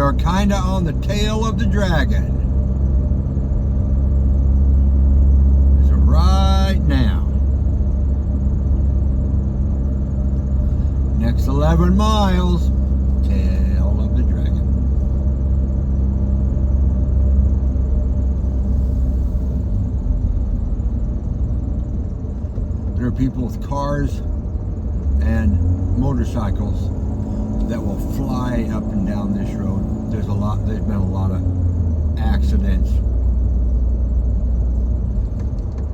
are kind of on the tail of the dragon. So right now, next 11 miles, tail of the dragon. There are people with cars and motorcycles that will fly up and down this road. There's been a lot of accidents.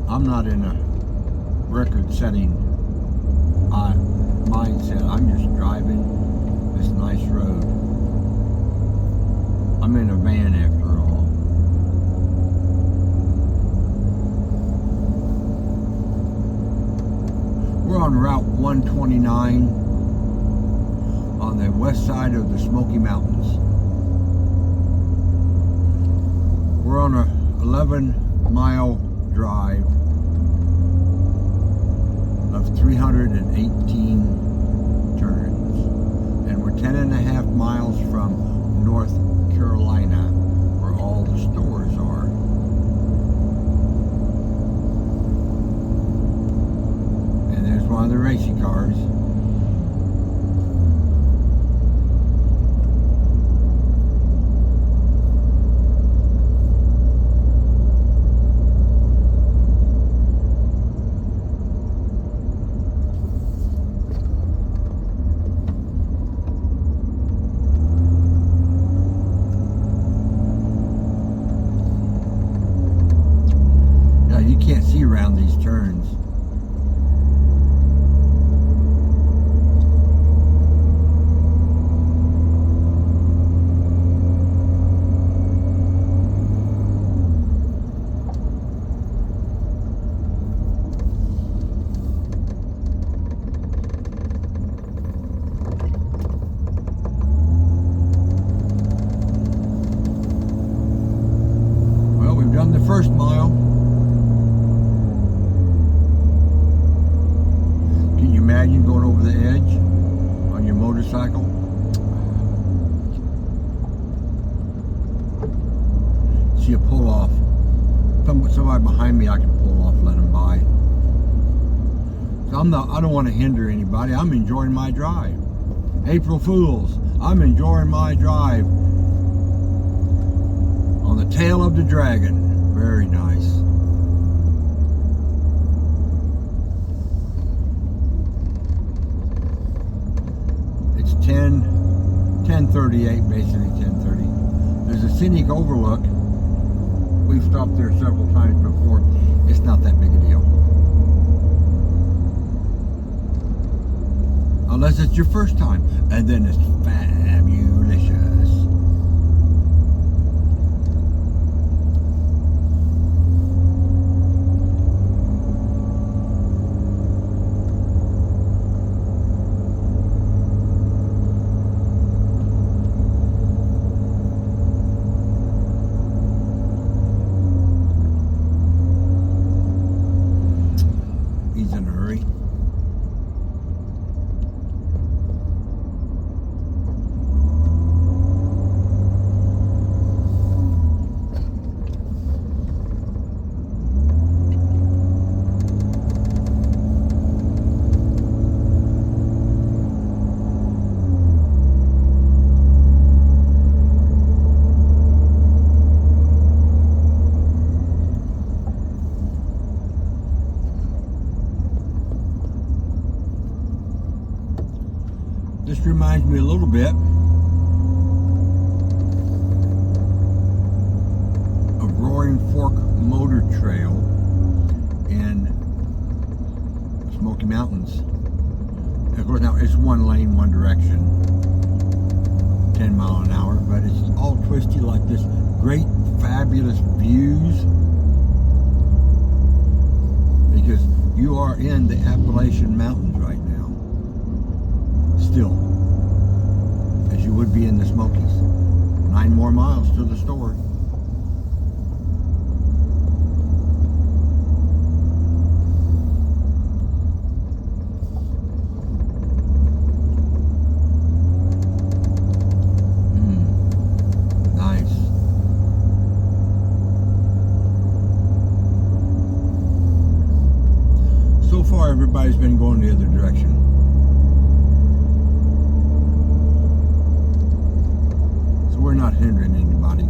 I'm not in a record-setting mindset. I'm just driving this nice road. I'm in a van after all. We're on Route 129 on the west side of the Smoky Mountains. We're on a 11-mile drive of 318 turns, and we're 10.5 miles from North Carolina, where all the stores are. And there's one of the racing cars. Can't see around these turns. Well, we've done the first mile. Imagine going over the edge on your motorcycle. See a pull off. Somebody behind me I can pull off, let them by. So I don't want to hinder anybody. I'm enjoying my drive. April Fools, I'm enjoying my drive on the tail of the dragon. Very nice. It's 10:38, basically 10:30. There's a scenic overlook. We've stopped there several times before. It's not that big a deal. Unless it's your first time, and then it's fabulous. He's in a hurry. This reminds me a little bit of Roaring Fork Motor Trail in Smoky Mountains. And of course, now it's one lane, one direction, 10 miles an hour, but it's all twisty like this. Great, fabulous views, because you are in the Appalachian Mountains right now. Still, as you would be in the Smokies. 9 more miles to the store. far, everybody's been going the other direction. So we're not hindering anybody.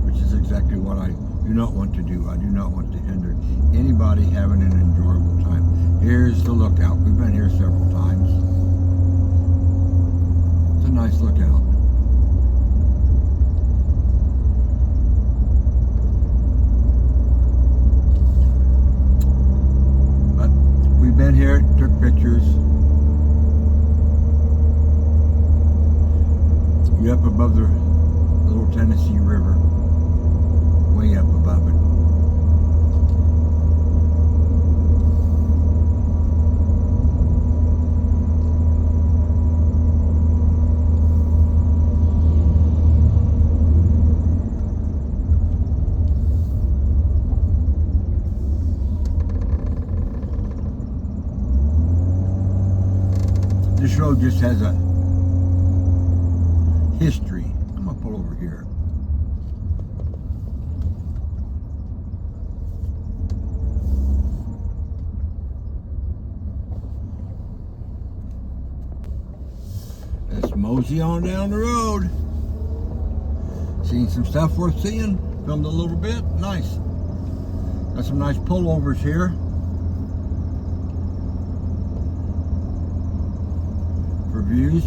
Which is exactly what I do not want to do. I do not want to hinder anybody having an enjoyable time. Here's the lookout. We've been here several times. It's a nice lookout. But we've been here, took pictures. You're up above the little Tennessee River. Way up above it. This road just has a history. I'm gonna pull over here. Let's mosey on down the road. Seen some stuff worth seeing. Filmed a little bit. Nice. Got some nice pullovers here. For views.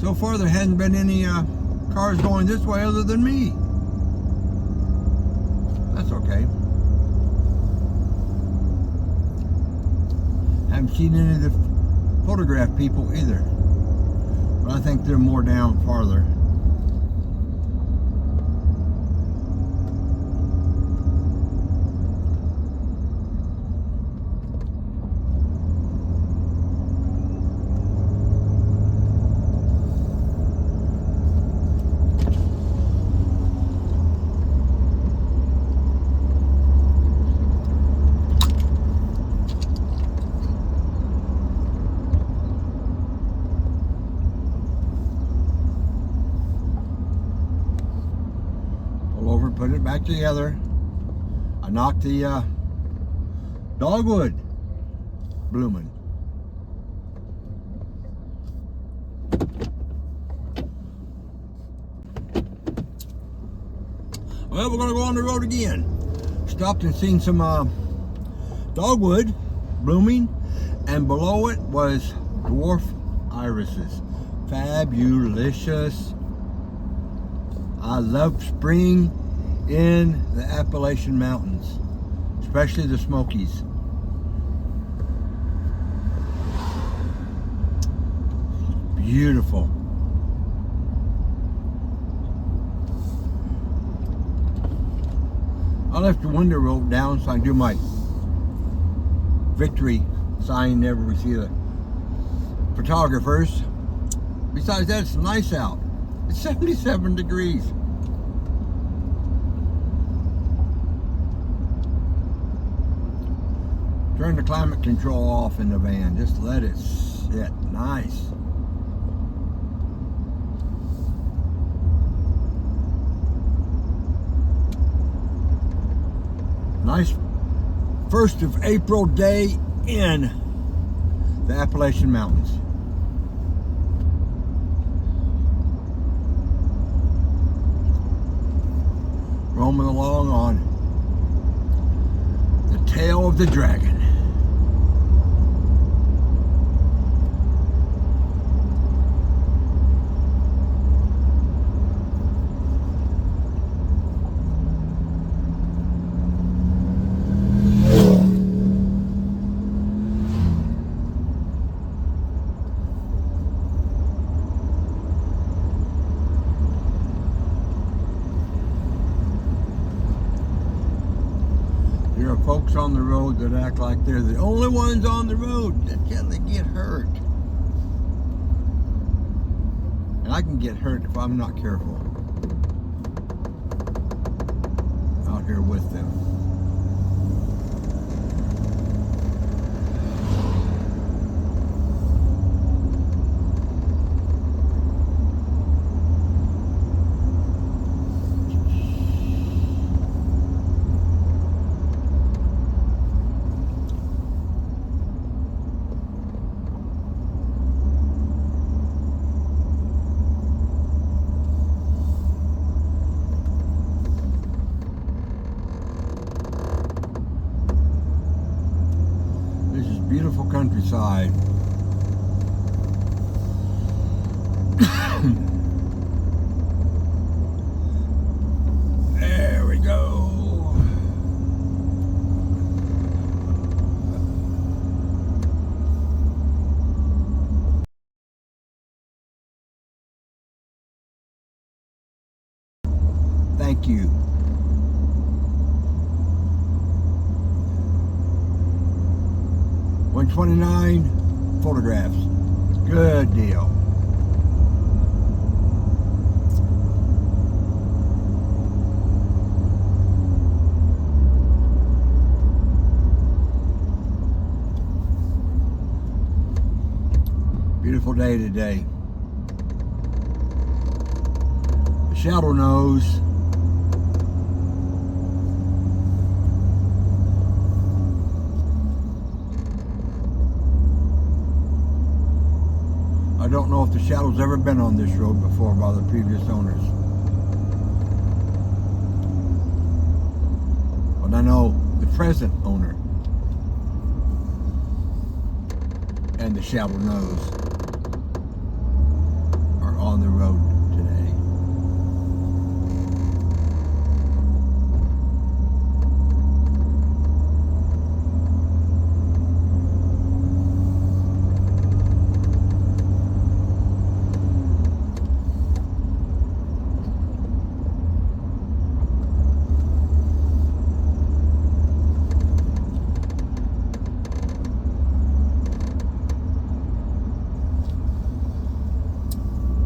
So far there hasn't been any cars going this way other than me. That's okay. Haven't seen any of the photograph people either. But I think they're more down farther. Over, put it back together. I knocked the dogwood blooming. Well, we're gonna go on the road again. Stopped and seen some dogwood blooming, and below it was dwarf irises. Fabulous. I love spring in the Appalachian Mountains, especially the Smokies. Beautiful. I left the window rolled down so I can do my victory sign whenever we see the photographers. Besides that, it's nice out. It's 77 degrees. Turn the climate control off in the van. Just let it sit. Nice. Nice 1st of April day in the Appalachian Mountains. Roaming along on the tail of the dragon. There are folks on the road that act like they're the only ones on the road until they get hurt. And I can get hurt if I'm not careful out here with them. outside. There we go. Thank you. $129 photographs. Good deal. Beautiful day today. The shadow nose. I don't know if the shadow's ever been on this road before by the previous owners. But I know the present owner and the shadow nose are on the road today.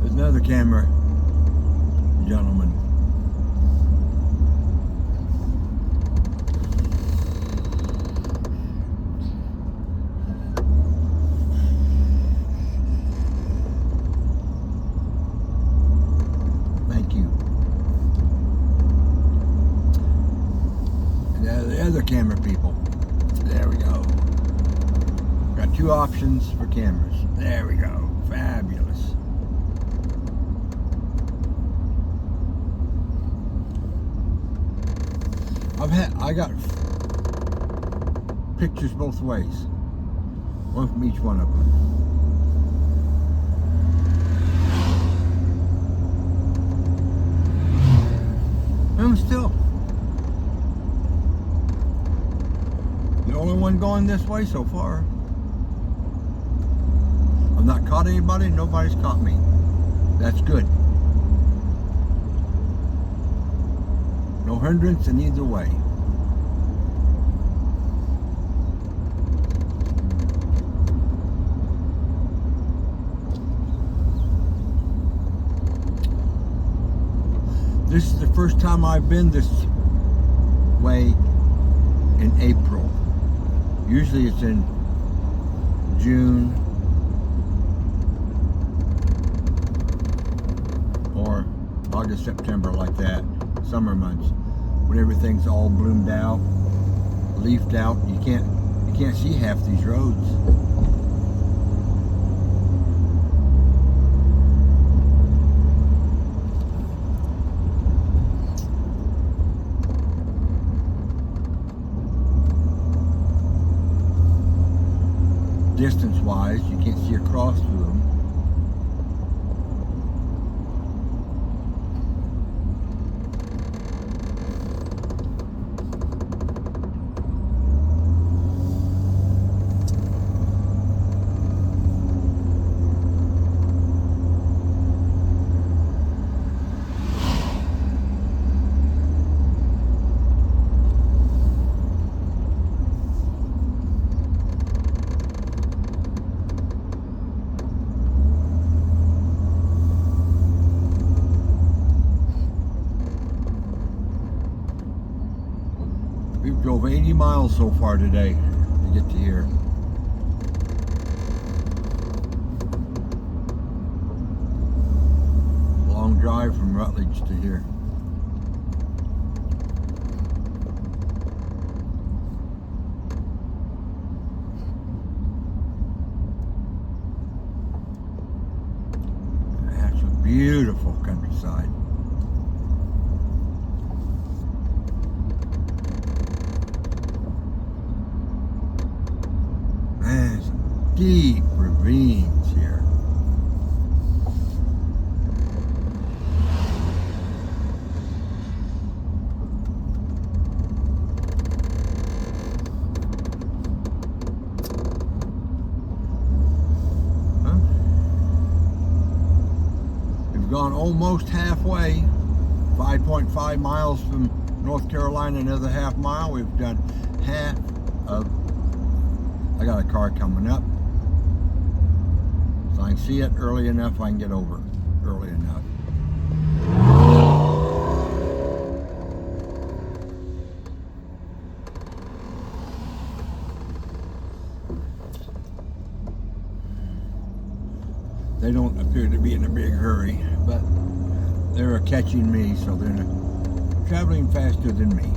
Another camera, gentlemen. Thank you. And the other camera people. There we go. Got two options for cameras. There we go. Fabulous. I got pictures both ways, one from each one of them. And still, the only one going this way so far. I've not caught anybody, nobody's caught me. That's good. No hindrance in either way. This is the first time I've been this way in April. Usually it's in June or August, September, like that. Summer months when everything's all bloomed out, leafed out. You can't see half these roads. Distance wise, you can't see across through them. We've drove 80 miles so far today to get to here. Long drive from Rutledge to here. That's a beautiful countryside. deep ravines here. We've gone almost halfway, 5.5 miles from North Carolina, another half mile. We've done half of, I got a car coming up, so I can see it early enough, I can get over early enough. They don't appear to be in a big hurry, but they're catching me, so they're traveling faster than me.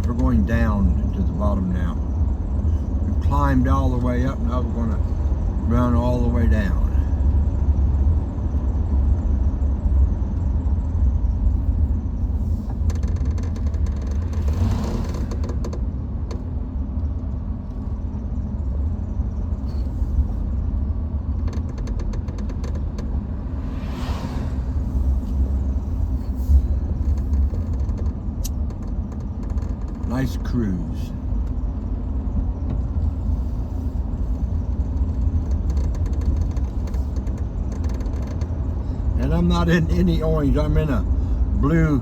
We're going down to the bottom now. We've climbed all the way up, now we're going to run all the way down. Nice cruise. And I'm not in any orange, I'm in a blue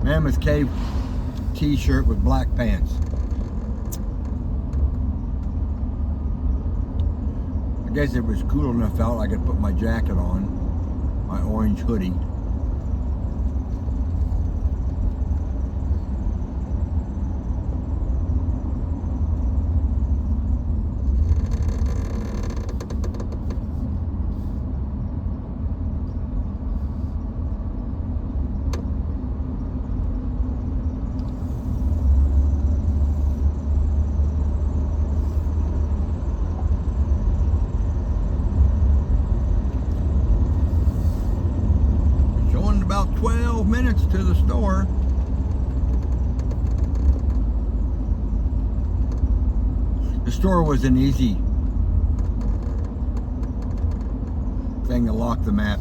Mammoth Cave t-shirt with black pants. I guess it was cool enough out I could put my jacket on, my orange hoodie. About 12 minutes to the store. The store was an easy thing to lock the map,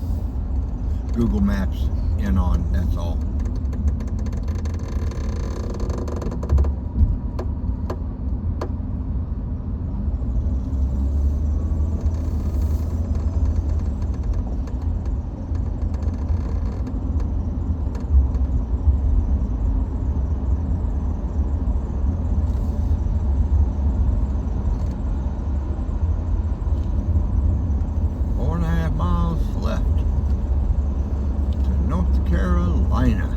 Google Maps in on, that's all. Carolina.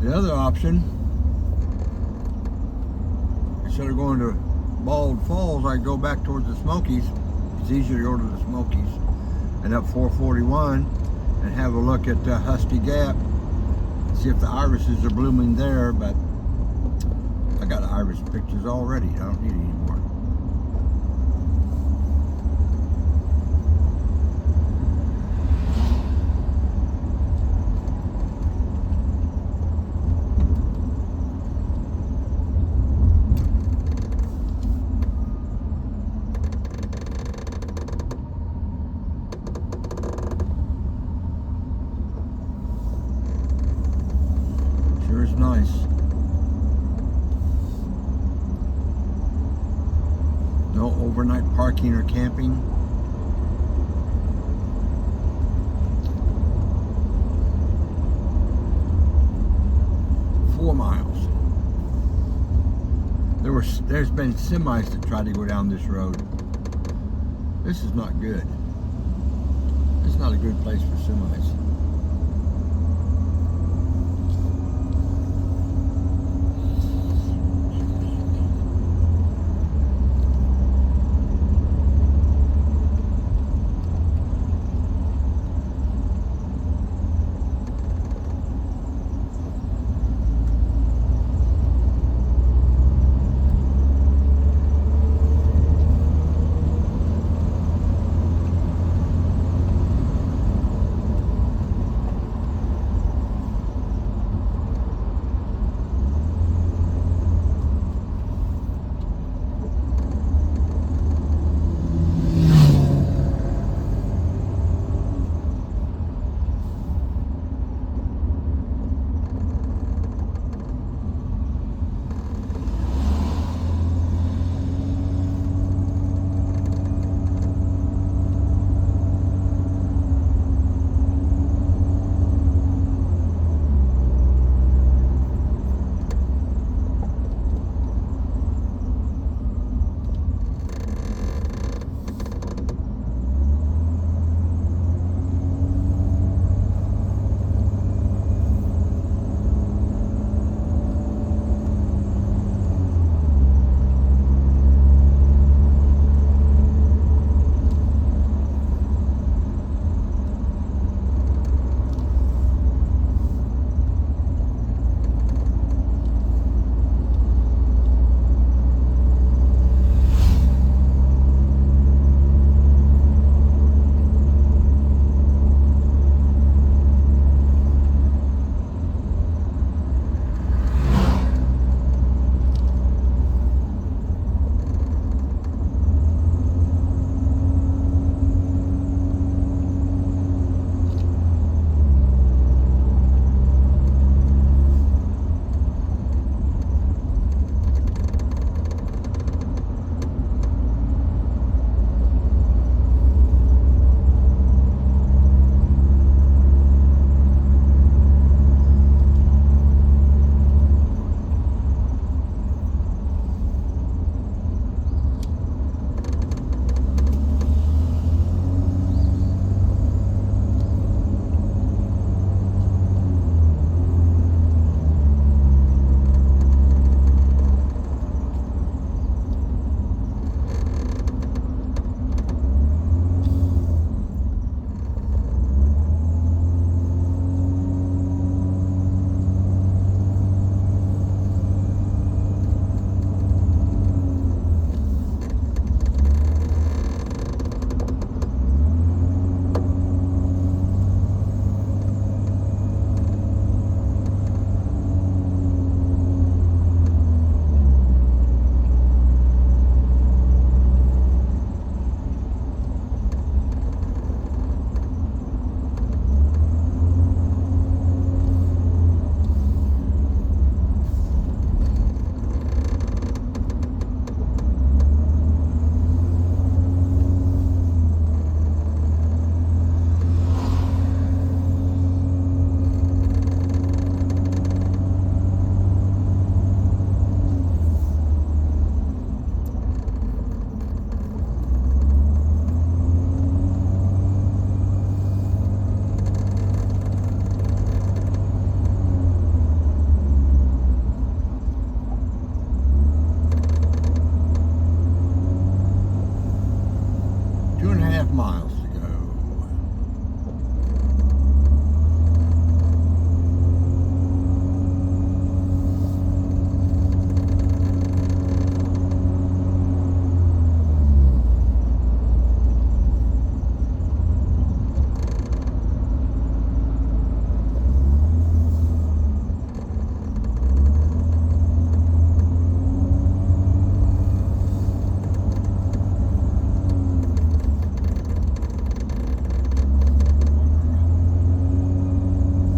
The other option, instead of going to Bald Falls, I go back towards the Smokies. It's easier to go to the Smokies and up 441 and have a look at Husky Gap. See if the irises are blooming there, but I got iris pictures already. I don't need any more. Sure is nice. No overnight parking or camping. Miles. There's been semis that try to go down this road. This is not good. This It's not a good place for semis.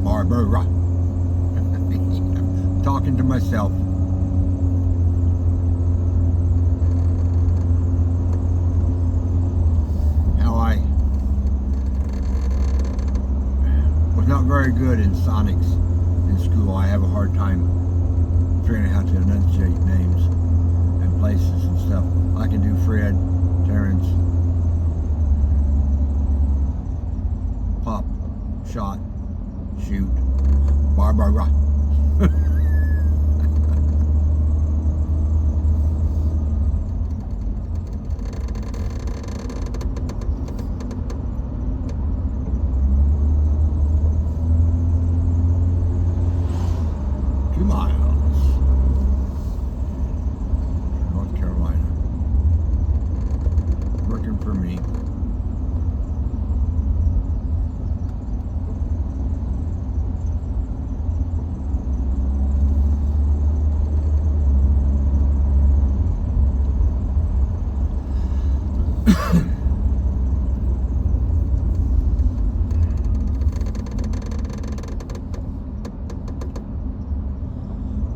Barbara. Talking to myself. How I was not very good in sonics in school. I have a hard time figuring out how to enunciate names and places and stuff. I can do Fred, Terrence, Yeah. 2 miles. North Carolina. Working for me.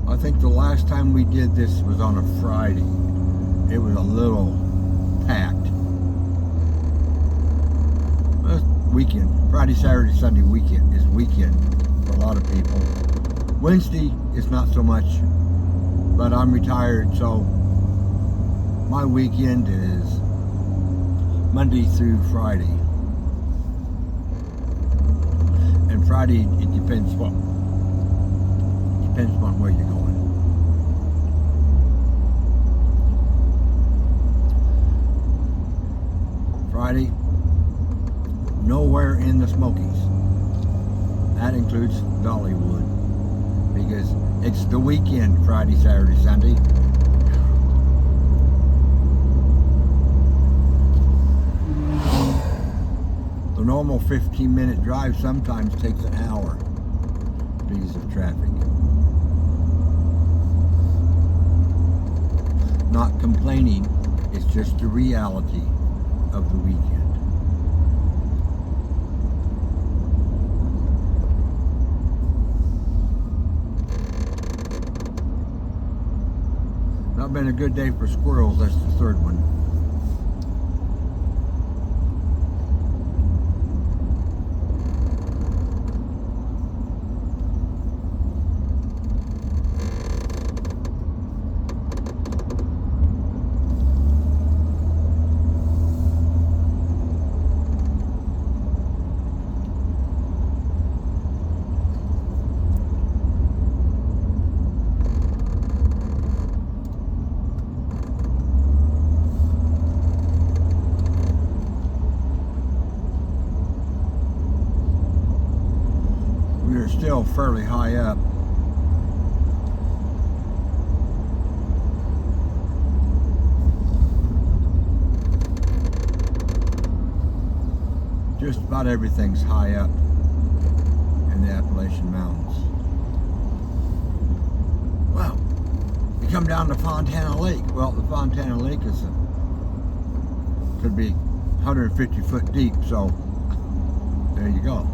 I think the last time we did this was on a Friday. It was a little packed. Well, weekend. Friday, Saturday, Sunday weekend is weekend for a lot of people. Wednesday is not so much, but I'm retired, so my weekend is Monday through Friday. And Friday, it depends on where you're going. Friday, nowhere in the Smokies. That includes Dollywood, because it's the weekend, Friday, Saturday, Sunday. The normal 15-minute drive sometimes takes an hour because of traffic. Not complaining, it's just the reality of the weekend. Not been a good day for squirrels, that's the third one. We are still fairly high up. Just about everything's high up in the Appalachian Mountains. Well, you come down to Fontana Lake. Well, the Fontana Lake could be 150 foot deep, so there you go.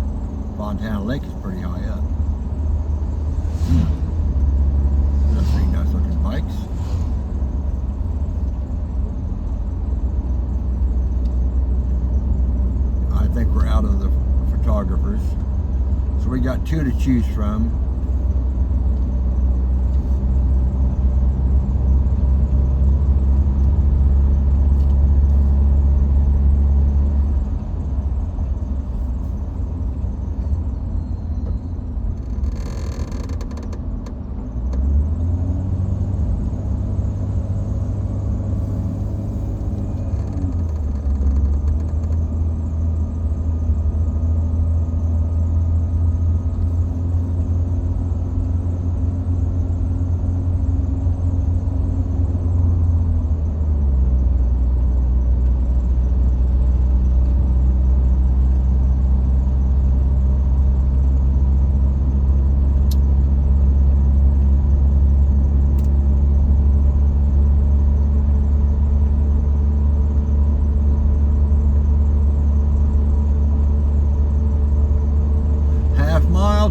Fontana Lake is pretty high up. That's 3 nice looking bikes. I think we're out of the photographers. So we got 2 to choose from.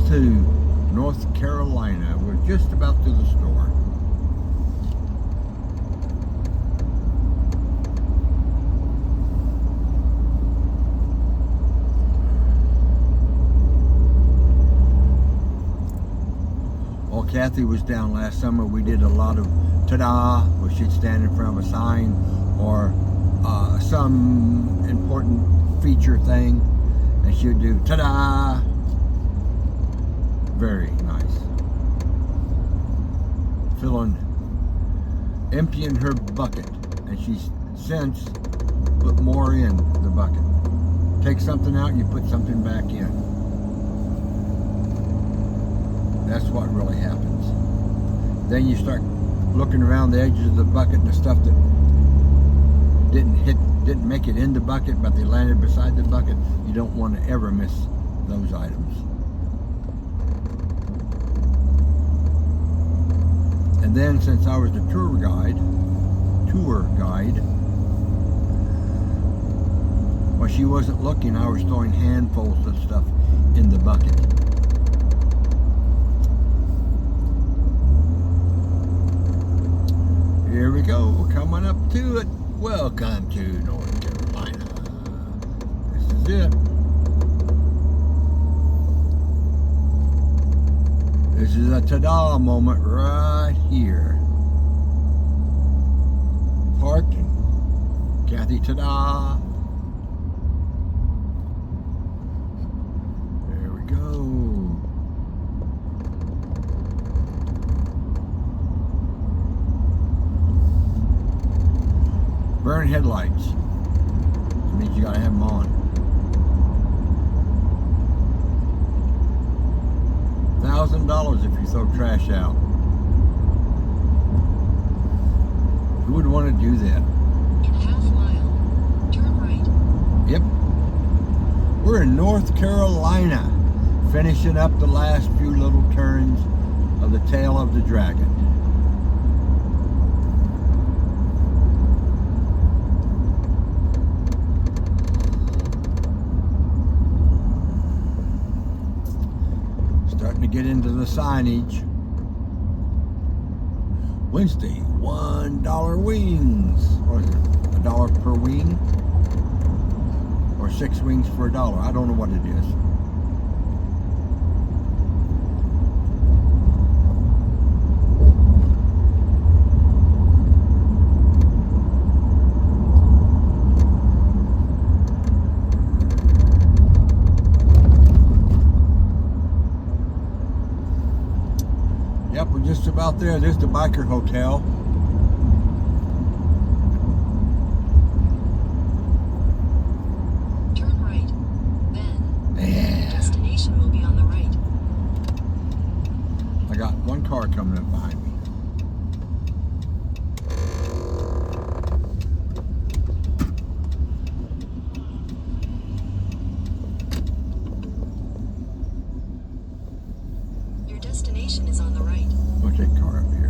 To North Carolina. We're just about to the store. While Kathy was down last summer, we did a lot of ta-da, where she'd stand in front of a sign or some important feature thing, and she'd do ta-da. Very nice. emptying her bucket, and she's since put more in the bucket. Take something out, you put something back in. That's what really happens. Then you start looking around the edges of the bucket and the stuff that didn't make it in the bucket, but they landed beside the bucket. You don't want to ever miss those items. And then, since I was the tour guide, while she wasn't looking, I was throwing handfuls of stuff in the bucket. Here we go, coming up to it. Welcome to North Carolina. This is it. This is a ta-da moment right here. Parked and Kathy, ta-da. There we go. Burn headlights. That means you gotta have them on. $1,000 if you throw trash out. Who would want to do that? In half mile, turn right. Yep. We're in North Carolina, finishing up the last few little turns of the tail of the dragon. Starting to get into the signage. Wednesday, $1 wings. Or is it $1 per wing? Or 6 wings for $1. I don't know what it is. Yep, we're just about there. There's the biker hotel. Turn right. Then, Yeah. your destination will be on the right. I got one car coming up behind me. Your destination is on the right. We'll take a car up here.